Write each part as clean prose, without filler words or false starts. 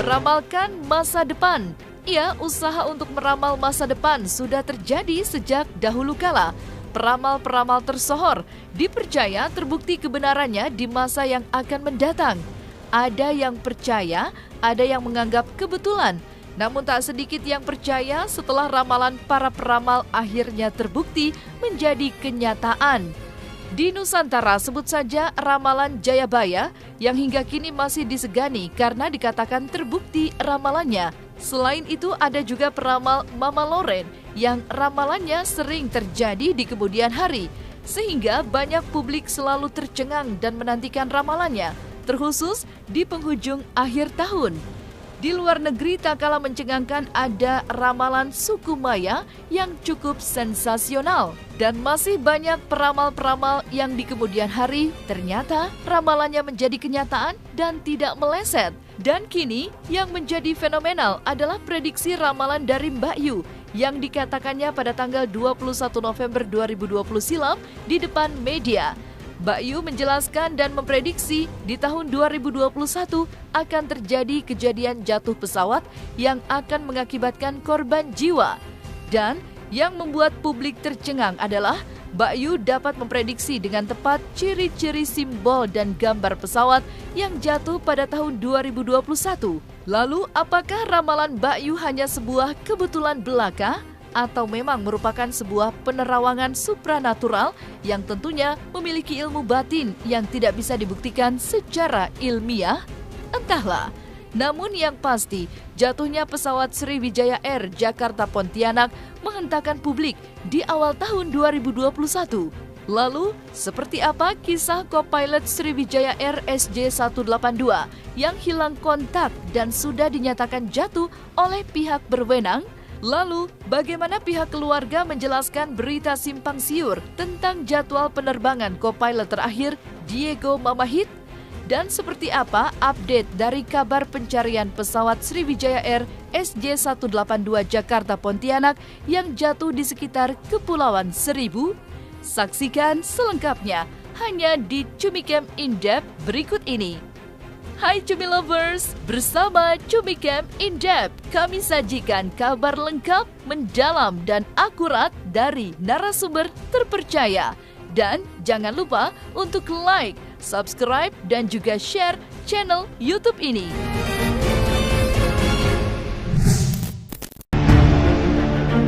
Meramalkan masa depan. Ya, usaha untuk meramal masa depan sudah terjadi sejak dahulu kala. Peramal-peramal tersohor dipercaya terbukti kebenarannya di masa yang akan mendatang. Ada yang percaya, ada yang menganggap kebetulan. Namun tak sedikit yang percaya setelah ramalan para peramal akhirnya terbukti menjadi kenyataan. Di Nusantara sebut saja ramalan Jayabaya yang hingga kini masih disegani karena dikatakan terbukti ramalannya. Selain itu ada juga peramal Mama Loren yang ramalannya sering terjadi di kemudian hari. Sehingga banyak publik selalu tercengang dan menantikan ramalannya, terkhusus di penghujung akhir tahun. Di luar negeri tak kalah mencengangkan ada ramalan suku Maya yang cukup sensasional. Dan masih banyak peramal-peramal yang di kemudian hari ternyata ramalannya menjadi kenyataan dan tidak meleset. Dan kini yang menjadi fenomenal adalah prediksi ramalan dari Mbak Yu yang dikatakannya pada tanggal 21 November 2020 silam di depan media. Mbak Yu menjelaskan dan memprediksi di tahun 2021 akan terjadi kejadian jatuh pesawat yang akan mengakibatkan korban jiwa. Dan yang membuat publik tercengang adalah Mbak Yu dapat memprediksi dengan tepat ciri-ciri simbol dan gambar pesawat yang jatuh pada tahun 2021. Lalu apakah ramalan Mbak Yu hanya sebuah kebetulan belaka? Atau memang merupakan sebuah penerawangan supranatural yang tentunya memiliki ilmu batin yang tidak bisa dibuktikan secara ilmiah? Entahlah. Namun yang pasti, jatuhnya pesawat Sriwijaya Air Jakarta Pontianak menghentakkan publik di awal tahun 2021. Lalu, seperti apa kisah co-pilot Sriwijaya Air SJ182 yang hilang kontak dan sudah dinyatakan jatuh oleh pihak berwenang? Lalu, bagaimana pihak keluarga menjelaskan berita simpang siur tentang jadwal penerbangan co-pilot terakhir Diego Mamahit? Dan seperti apa update dari kabar pencarian pesawat Sriwijaya Air SJ182 Jakarta Pontianak yang jatuh di sekitar Kepulauan Seribu? Saksikan selengkapnya hanya di Cumicam In-Depth berikut ini. Hai Cumi Lovers, bersama Cumicam In-Depth kami sajikan kabar lengkap, mendalam dan akurat dari narasumber terpercaya. Dan jangan lupa untuk like, subscribe dan juga share channel YouTube ini.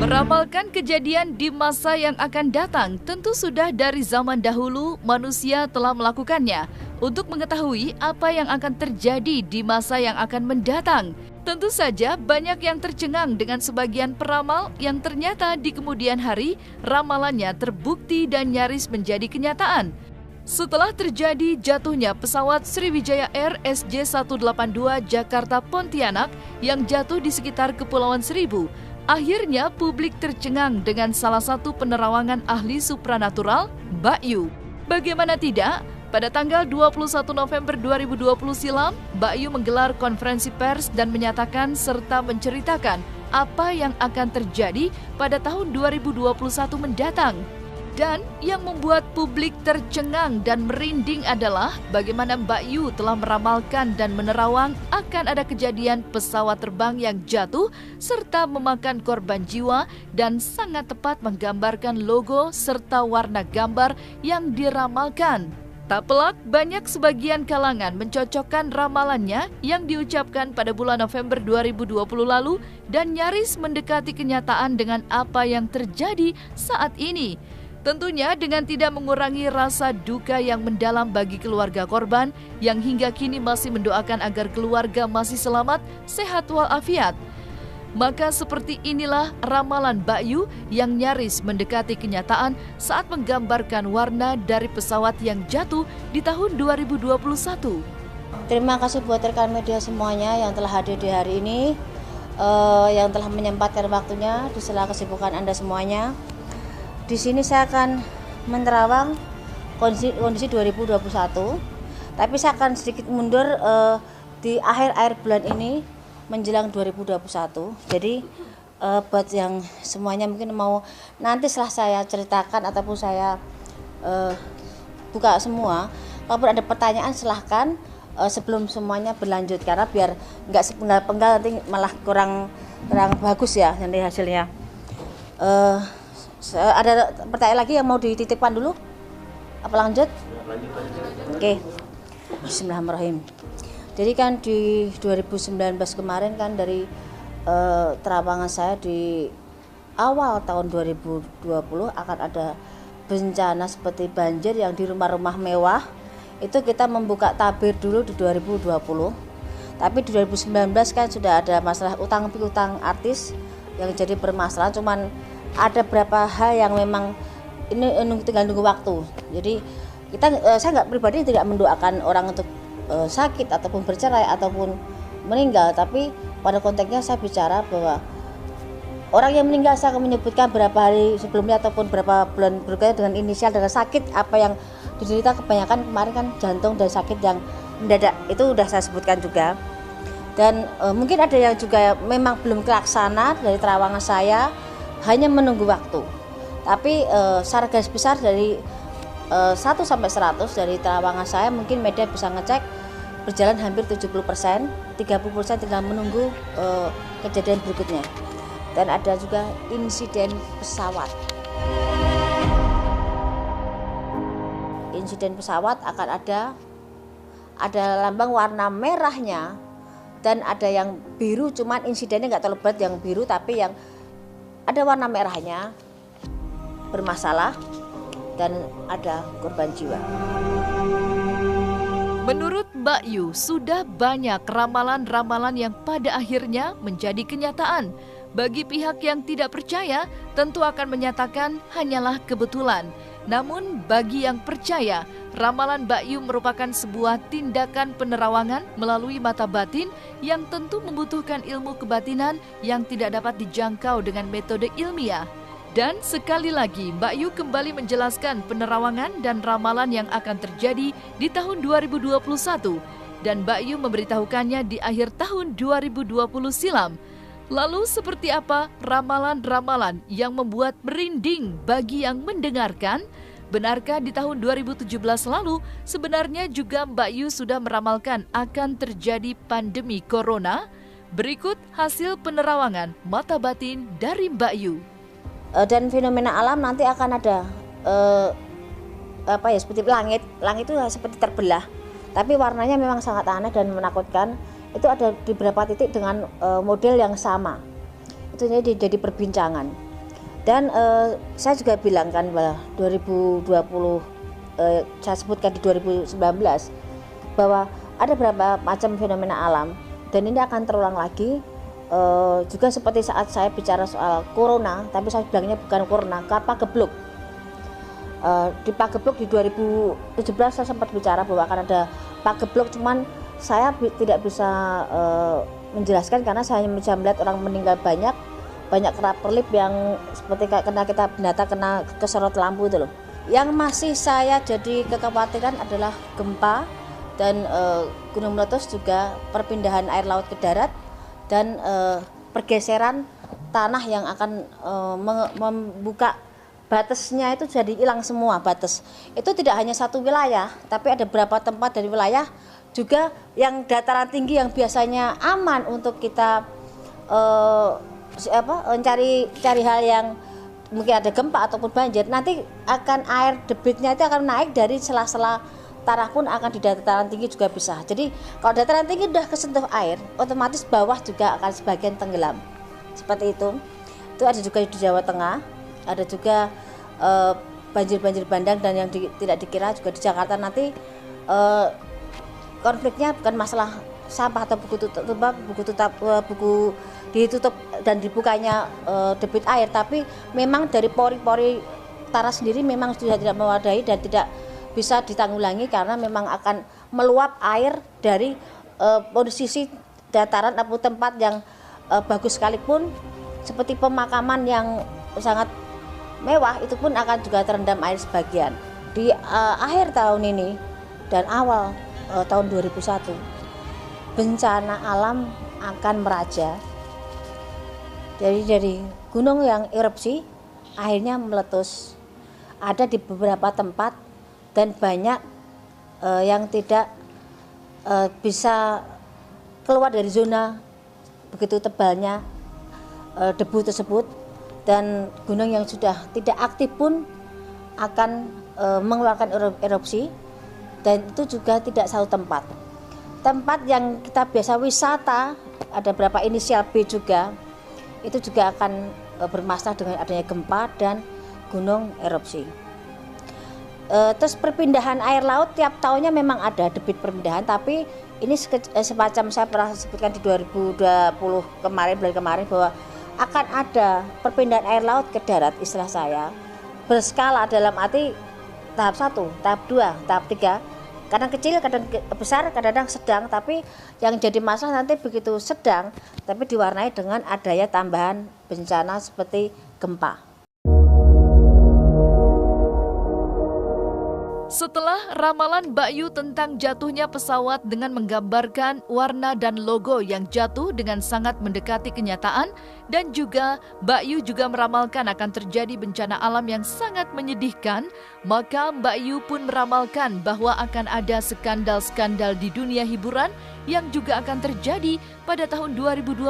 Meramalkan kejadian di masa yang akan datang tentu sudah dari zaman dahulu manusia telah melakukannya. Untuk mengetahui apa yang akan terjadi di masa yang akan mendatang, tentu saja banyak yang tercengang dengan sebagian peramal yang ternyata di kemudian hari ramalannya terbukti dan nyaris menjadi kenyataan. Setelah terjadi jatuhnya pesawat Sriwijaya Air SJ182 Jakarta Pontianak yang jatuh di sekitar Kepulauan Seribu, akhirnya publik tercengang dengan salah satu penerawangan ahli supranatural, Mbak Yu. Bagaimana tidak? Pada tanggal 21 November 2020 silam, Mbak Yu menggelar konferensi pers dan menyatakan serta menceritakan apa yang akan terjadi pada tahun 2021 mendatang. Dan yang membuat publik tercengang dan merinding adalah bagaimana Mbak Yu telah meramalkan dan menerawang akan ada kejadian pesawat terbang yang jatuh serta memakan korban jiwa dan sangat tepat menggambarkan logo serta warna gambar yang diramalkan. Tak pelak, banyak sebagian kalangan mencocokkan ramalannya yang diucapkan pada bulan November 2020 lalu dan nyaris mendekati kenyataan dengan apa yang terjadi saat ini. Tentunya dengan tidak mengurangi rasa duka yang mendalam bagi keluarga korban yang hingga kini masih mendoakan agar keluarga masih selamat, sehat walafiat. Maka seperti inilah ramalan Mbak Yu yang nyaris mendekati kenyataan saat menggambarkan warna dari pesawat yang jatuh di tahun 2021. Terima kasih buat rekan media semuanya yang telah hadir di hari ini, yang telah menyempatkan waktunya di sela kesibukan Anda semuanya. Di sini saya akan menerawang kondisi 2021, tapi saya akan sedikit mundur di akhir bulan ini menjelang 2021. Jadi buat yang semuanya mungkin mau nanti setelah saya ceritakan ataupun saya buka semua, kalaupun ada pertanyaan silahkan sebelum semuanya berlanjut, karena biar nggak sepenggal-penggal nanti malah kurang bagus ya nanti hasilnya. Ada pertanyaan lagi yang mau dititipkan dulu? Apa lanjut? Oke. Bismillahirrahmanirrahim. Jadi kan di 2019 kemarin kan dari terawangan saya di awal tahun 2020 akan ada bencana seperti banjir yang di rumah-rumah mewah. Itu kita membuka tabir dulu di 2020. Tapi di 2019 kan sudah ada masalah utang piutang artis yang jadi permasalahan. Cuman ada beberapa hal yang memang ini tinggal nunggu waktu. Jadi saya pribadi tidak mendoakan orang untuk sakit ataupun bercerai ataupun meninggal, tapi pada konteksnya saya bicara bahwa orang yang meninggal saya akan menyebutkan berapa hari sebelumnya ataupun berapa bulan berikutnya dengan inisial dan sakit apa yang diderita. Kebanyakan kemarin kan jantung dan sakit yang mendadak, itu sudah saya sebutkan juga. Dan mungkin ada yang juga memang belum terlaksana dari terawangan saya, hanya menunggu waktu. Tapi secara garis besar dari 1 sampai 100 dari terawangan saya, mungkin media bisa ngecek berjalan hampir 70%, 30% tinggal menunggu kejadian berikutnya. Dan ada juga insiden pesawat. Insiden pesawat akan ada lambang warna merahnya dan ada yang biru, cuman insidennya nggak terlalu berat yang biru, tapi yang ada warna merahnya bermasalah dan ada korban jiwa. Menurut Mbak Yu, sudah banyak ramalan-ramalan yang pada akhirnya menjadi kenyataan. Bagi pihak yang tidak percaya, tentu akan menyatakan hanyalah kebetulan. Namun bagi yang percaya, ramalan Mbak Yu merupakan sebuah tindakan penerawangan melalui mata batin yang tentu membutuhkan ilmu kebatinan yang tidak dapat dijangkau dengan metode ilmiah. Dan sekali lagi, Mbak Yu kembali menjelaskan penerawangan dan ramalan yang akan terjadi di tahun 2021. Dan Mbak Yu memberitahukannya di akhir tahun 2020 silam. Lalu seperti apa ramalan-ramalan yang membuat merinding bagi yang mendengarkan? Benarkah di tahun 2017 lalu sebenarnya juga Mbak Yu sudah meramalkan akan terjadi pandemi corona? Berikut hasil penerawangan mata batin dari Mbak Yu. Dan fenomena alam nanti akan ada seperti langit itu seperti terbelah, tapi warnanya memang sangat aneh dan menakutkan. Itu ada di beberapa titik dengan model yang sama. Itu jadi perbincangan. Dan saya juga bilang kan bahwa 2020 saya sebutkan di 2019 bahwa ada beberapa macam fenomena alam dan ini akan terulang lagi. Juga seperti saat saya bicara soal corona, tapi saya bilangnya bukan corona, Pagebluk. Di Pagebluk di 2017 saya sempat bicara bahwa akan ada Pagebluk, cuman saya tidak bisa menjelaskan karena saya hanya bisa melihat orang meninggal banyak kerap perlip yang seperti kena kesorot lampu itu loh. Yang masih saya jadi kekhawatiran adalah gempa dan gunung meletus, juga perpindahan air laut ke darat dan pergeseran tanah yang akan membuka batasnya itu jadi hilang semua batas. Itu tidak hanya satu wilayah, tapi ada beberapa tempat dari wilayah juga yang dataran tinggi yang biasanya aman untuk kita cari hal yang mungkin ada gempa ataupun banjir. Nanti akan air debitnya itu akan naik dari sela-sela tanah pun akan di dataran tinggi juga bisa. Jadi kalau dataran tinggi sudah kesentuh air, otomatis bawah juga akan sebagian tenggelam. Seperti itu. Itu ada juga di Jawa Tengah, ada juga banjir-banjir bandang, dan yang tidak dikira juga di Jakarta nanti konfliknya bukan masalah sampah atau buku ditutup dan dibukanya debit air, tapi memang dari pori-pori tanah sendiri memang sudah tidak memadai dan tidak bisa ditanggulangi karena memang akan meluap air dari posisi dataran atau tempat yang bagus sekalipun seperti pemakaman yang sangat mewah, itu pun akan juga terendam air sebagian. Di akhir tahun ini dan awal tahun 2001 bencana alam akan meraja. Jadi dari gunung yang erupsi akhirnya meletus ada di beberapa tempat dan banyak yang tidak bisa keluar dari zona begitu tebalnya debu tersebut, dan gunung yang sudah tidak aktif pun akan mengeluarkan erupsi, dan itu juga tidak satu tempat. Tempat yang kita biasa wisata, ada berapa inisial B juga, itu juga akan bermasalah dengan adanya gempa dan gunung erupsi. Terus perpindahan air laut tiap tahunnya memang ada debit perpindahan, tapi ini semacam saya pernah sebutkan di 2020 bulan kemarin bahwa akan ada perpindahan air laut ke darat, istilah saya berskala, dalam arti tahap 1, tahap 2, tahap 3, kadang kecil, kadang besar, kadang sedang. Tapi yang jadi masalah nanti begitu sedang tapi diwarnai dengan adanya tambahan bencana seperti gempa. Setelah ramalan Mbak Yu tentang jatuhnya pesawat dengan menggambarkan warna dan logo yang jatuh dengan sangat mendekati kenyataan, dan juga Mbak Yu juga meramalkan akan terjadi bencana alam yang sangat menyedihkan, maka Mbak Yu pun meramalkan bahwa akan ada skandal-skandal di dunia hiburan yang juga akan terjadi pada tahun 2021.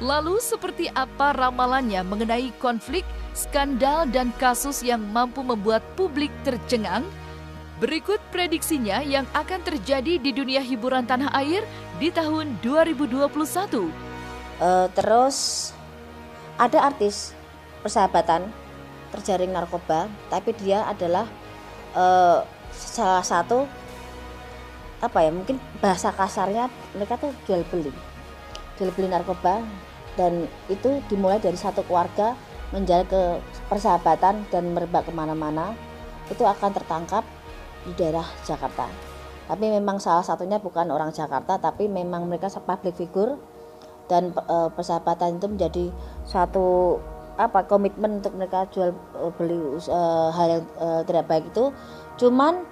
Lalu seperti apa ramalannya mengenai konflik, skandal, dan kasus yang mampu membuat publik tercengang? Berikut prediksinya yang akan terjadi di dunia hiburan tanah air di tahun 2021. Terus ada artis persahabatan terjaring narkoba, tapi dia adalah salah satu mungkin bahasa kasarnya mereka tuh jual beli narkoba, dan itu dimulai dari satu keluarga menjalar ke persahabatan dan merebak kemana-mana. Itu akan tertangkap di daerah Jakarta, tapi memang salah satunya bukan orang Jakarta, tapi memang mereka public figure, dan persahabatan itu menjadi suatu komitmen untuk mereka jual beli hal yang tidak baik itu. Cuman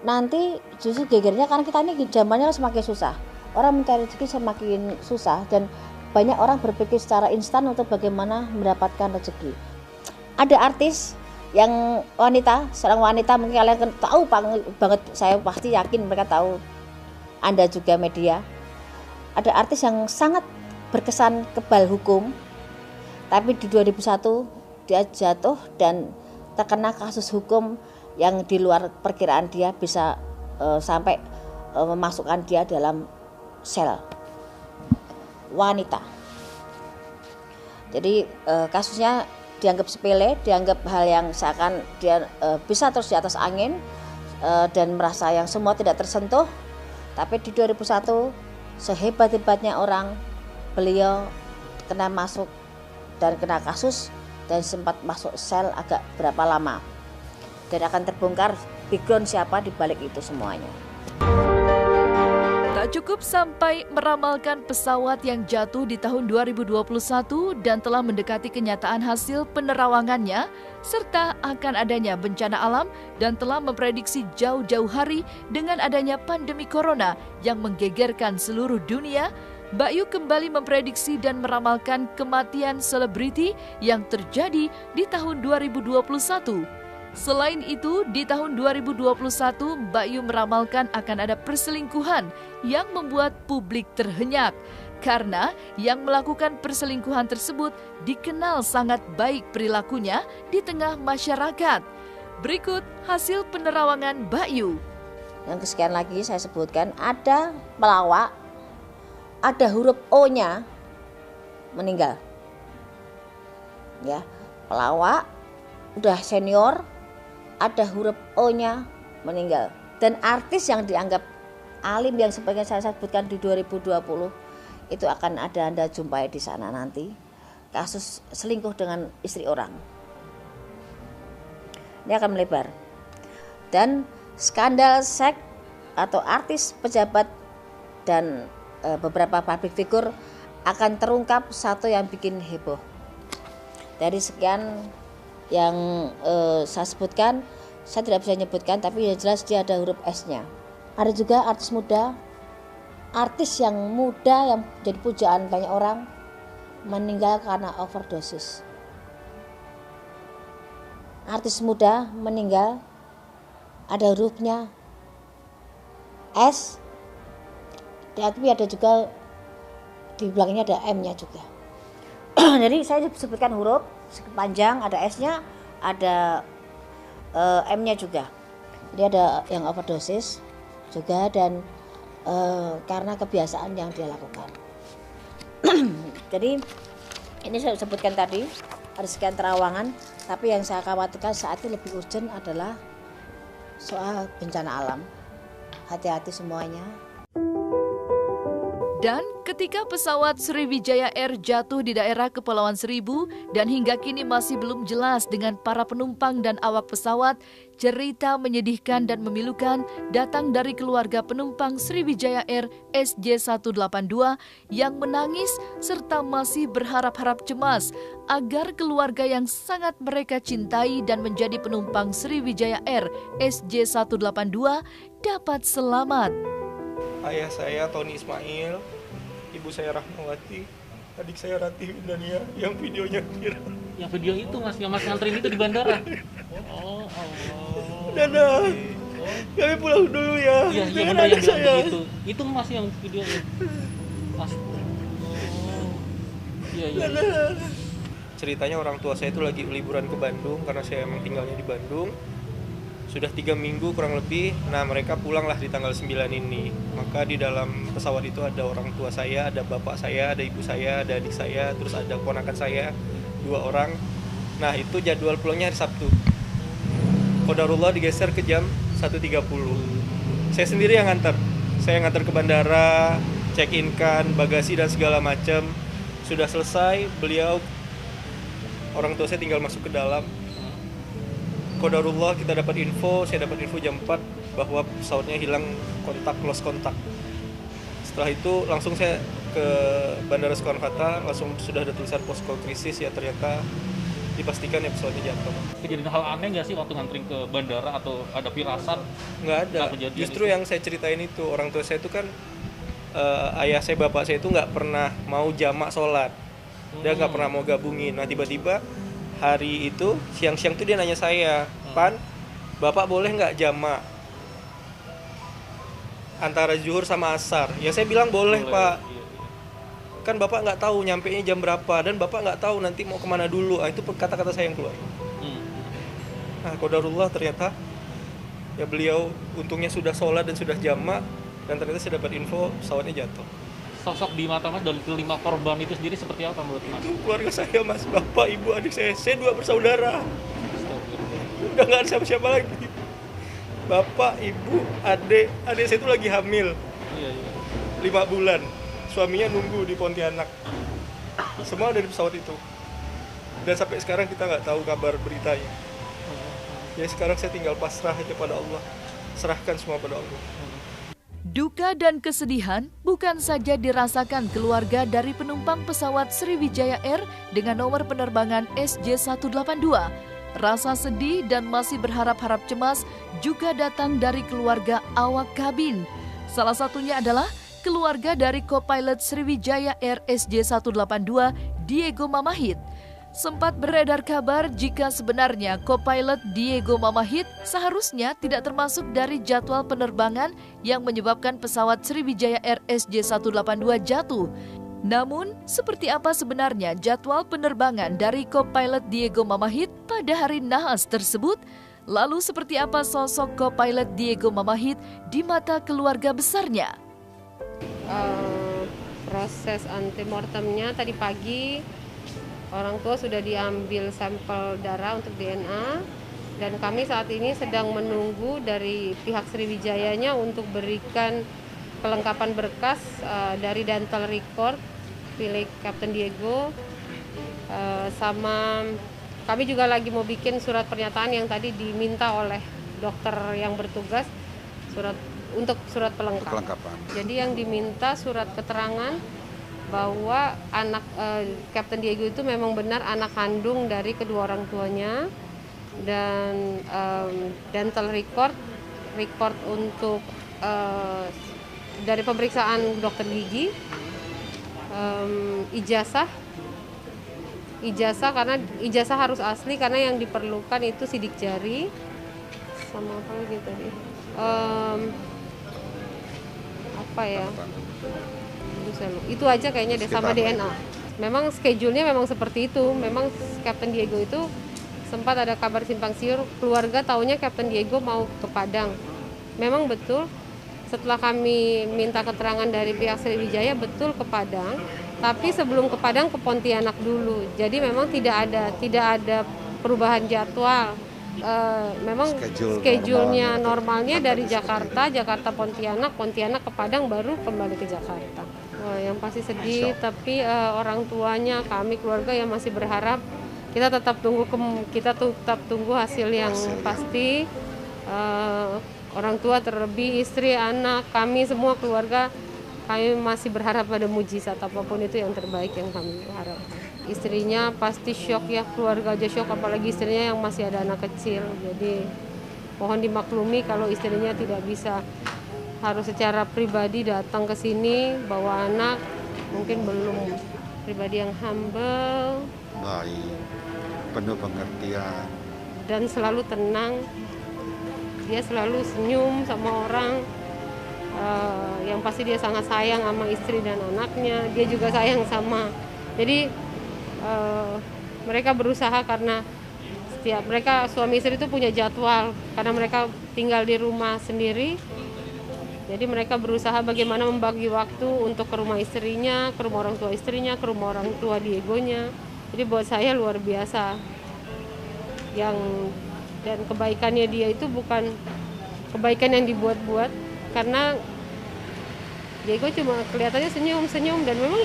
nanti justru gegernya karena kita ini zamannya semakin susah, orang mencari rezeki semakin susah, dan banyak orang berpikir secara instan untuk bagaimana mendapatkan rezeki. Ada artis yang seorang wanita, mungkin kalian tahu banget, saya pasti yakin mereka tahu, Anda juga media. Ada artis yang sangat berkesan kebal hukum, tapi di 2001 dia jatuh dan terkena kasus hukum yang di luar perkiraan dia, bisa sampai memasukkan dia dalam sel wanita. Jadi kasusnya dianggap sepele, dianggap hal yang seakan dia bisa terus di atas angin dan merasa yang semua tidak tersentuh. Tapi di 2001 sehebat-hebatnya orang, beliau kena masuk dan kena kasus dan sempat masuk sel agak berapa lama, dan akan terbongkar background siapa di balik itu semuanya. Tak cukup sampai meramalkan pesawat yang jatuh di tahun 2021 dan telah mendekati kenyataan hasil penerawangannya, serta akan adanya bencana alam, dan telah memprediksi jauh-jauh hari dengan adanya pandemi corona yang menggegerkan seluruh dunia. Mbak Yu kembali memprediksi dan meramalkan kematian selebriti yang terjadi di tahun 2021. Selain itu, di tahun 2021, Mbak Yu meramalkan akan ada perselingkuhan yang membuat publik terhenyak, karena yang melakukan perselingkuhan tersebut dikenal sangat baik perilakunya di tengah masyarakat. Berikut hasil penerawangan Mbak Yu. Yang kesekian lagi saya sebutkan, ada pelawak, ada huruf O-nya meninggal. Ya, pelawak udah senior, ada huruf O-nya meninggal. Dan artis yang dianggap alim yang sebagian saya sebutkan di 2020 itu akan ada Anda jumpai di sana nanti. Kasus selingkuh dengan istri orang. Ini akan melebar. Dan skandal seks atau artis, pejabat, dan beberapa public figure akan terungkap, satu yang bikin heboh. Dari sekian yang saya sebutkan, saya tidak bisa menyebutkan, tapi yang jelas dia ada huruf S-nya. Ada juga artis muda, artis yang muda yang jadi pujaan banyak orang, meninggal karena overdosis. Artis muda meninggal, ada hurufnya S, tapi ada juga di belakangnya ada M-nya juga. Jadi saya sebutkan huruf panjang, ada S-nya, ada M-nya juga. Jadi ada yang overdosis juga, dan karena kebiasaan yang dia lakukan. Jadi ini saya sebutkan tadi ada sekian terawangan, tapi yang saya khawatirkan saat ini lebih urgent adalah soal bencana alam. Hati-hati semuanya. Dan ketika pesawat Sriwijaya Air jatuh di daerah Kepulauan Seribu dan hingga kini masih belum jelas dengan para penumpang dan awak pesawat, cerita menyedihkan dan memilukan datang dari keluarga penumpang Sriwijaya Air SJ182 yang menangis serta masih berharap-harap cemas agar keluarga yang sangat mereka cintai dan menjadi penumpang Sriwijaya Air SJ182 dapat selamat. Ayah saya Tony Ismail, ibu saya Rahmawati, adik saya Ratih Indania yang videonya viral. Yang video itu mas, yang mas nganterin itu di bandara. Oh, Dadah, kami pulang dulu ya. Iya, Dengan benar yang adik bilang saya. begitu. Itu mas yang videonya. Mas. Iya. Dadah. Ceritanya orang tua saya itu lagi liburan ke Bandung karena saya emang tinggalnya di Bandung. Sudah 3 minggu kurang lebih, nah mereka pulanglah di tanggal 9 ini. Maka di dalam pesawat itu ada orang tua saya, ada bapak saya, ada ibu saya, ada adik saya, terus ada ponakan saya, 2 orang. Nah itu jadwal pulangnya hari Sabtu. Qadarullah digeser ke jam 1.30. Saya sendiri yang nganter. Saya nganter ke bandara, check-in kan, bagasi dan segala macam. Sudah selesai, beliau, orang tua saya tinggal masuk ke dalam. Qadarullah kita dapat info, saya dapat info jam 4 bahwa pesawatnya hilang kontak, lost kontak. Setelah itu langsung saya ke Bandara Soekarno-Hatta, langsung sudah ada tulisan posko krisis, ya ternyata dipastikan ya pesawatnya jatuh. Kejadian hal aneh nggak sih waktu nganterin ke bandara atau ada firasat? Nggak ada, justru itu yang saya ceritain itu, orang tua saya itu kan, ayah saya, bapak saya itu nggak pernah mau jamak sholat. Dia nggak pernah mau gabungin, nah tiba-tiba hari itu, siang-siang tuh dia nanya saya, Pan, Bapak boleh nggak jamak antara zuhur sama asar? Ya saya bilang boleh Pak. Iya. Kan Bapak nggak tahu nyampenya jam berapa, dan Bapak nggak tahu nanti mau kemana dulu. Itu kata-kata saya yang keluar. Nah, qadarullah ternyata, ya beliau untungnya sudah sholat dan sudah jamak, dan ternyata saya dapat info pesawatnya jatuh. Sosok di mata mas dari kelima korban itu sendiri seperti apa menurut mas? Itu keluarga saya mas, bapak, ibu, adik saya 2 bersaudara. Udah nggak ada siapa-siapa lagi. Bapak, ibu, adik saya itu lagi hamil. Iya. 5 bulan. Suaminya nunggu di Pontianak. Semua ada di pesawat itu. Dan sampai sekarang kita nggak tahu kabar beritanya. Jadi sekarang saya tinggal pasrah aja pada Allah. Serahkan semua pada Allah. Duka dan kesedihan bukan saja dirasakan keluarga dari penumpang pesawat Sriwijaya Air dengan nomor penerbangan SJ182. Rasa sedih dan masih berharap-harap cemas juga datang dari keluarga awak kabin. Salah satunya adalah keluarga dari co-pilot Sriwijaya Air SJ182, Diego Mamahit. Sempat beredar kabar jika sebenarnya co-pilot Diego Mamahit seharusnya tidak termasuk dari jadwal penerbangan yang menyebabkan pesawat Sriwijaya Air SJ182 jatuh. Namun, seperti apa sebenarnya jadwal penerbangan dari co-pilot Diego Mamahit pada hari nahas tersebut? Lalu seperti apa sosok co-pilot Diego Mamahit di mata keluarga besarnya? Proses antemortemnya tadi pagi, orang tua sudah diambil sampel darah untuk DNA, dan kami saat ini sedang menunggu dari pihak Sriwijayanya untuk berikan kelengkapan berkas dari dental record milik Kapten Diego, sama kami juga lagi mau bikin surat pernyataan yang tadi diminta oleh dokter yang bertugas, surat pelengkap. Jadi yang diminta surat keterangan bahwa anak Kapten Diego itu memang benar anak kandung dari kedua orang tuanya, dan dental record untuk dari pemeriksaan dokter gigi, ijazah karena ijazah harus asli karena yang diperlukan itu sidik jari, sama apa lagi tadi, apa ya? Itu aja kayaknya deh, sama DNA. Memang schedule-nya memang seperti itu. Memang Kapten Diego itu sempat ada kabar simpang siur, keluarga taunya Kapten Diego mau ke Padang. Memang betul, setelah kami minta keterangan dari pihak Sriwijaya, betul ke Padang. Tapi sebelum ke Padang ke Pontianak dulu. Jadi memang tidak ada perubahan jadwal. Memang schedule-nya normalnya dari Jakarta Pontianak ke Padang, baru kembali ke Jakarta. Wah, yang pasti sedih, tapi orang tuanya, kami keluarga yang masih berharap kita tetap tunggu hasil yang pasti. Orang tua terlebih, istri, anak, kami semua keluarga, kami masih berharap pada mujizat, apapun itu yang terbaik yang kami harapkan. Istrinya pasti syok ya, keluarga aja syok, apalagi istrinya yang masih ada anak kecil. Jadi mohon dimaklumi kalau istrinya tidak bisa, harus secara pribadi datang ke sini bawa anak, mungkin belum. Pribadi yang humble, baik, penuh pengertian, dan selalu tenang. Dia selalu senyum sama orang. Yang pasti dia sangat sayang sama istri dan anaknya. Dia juga sayang sama. Jadi mereka berusaha, karena setiap mereka suami istri itu punya jadwal, karena mereka tinggal di rumah sendiri. Jadi mereka berusaha bagaimana membagi waktu untuk ke rumah istrinya, ke rumah orang tua istrinya, ke rumah orang tua Diegonya. Jadi buat saya luar biasa. Dan kebaikannya dia itu bukan kebaikan yang dibuat-buat, karena Diego cuma kelihatannya senyum-senyum, dan memang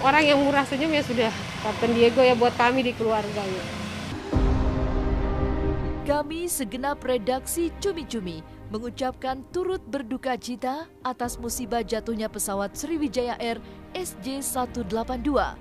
orang yang murah senyum ya sudah Kapten Diego ya buat kami di keluarga ya. Kami segenap redaksi Cumi-Cumi mengucapkan turut berduka cita atas musibah jatuhnya pesawat Sriwijaya Air SJ182.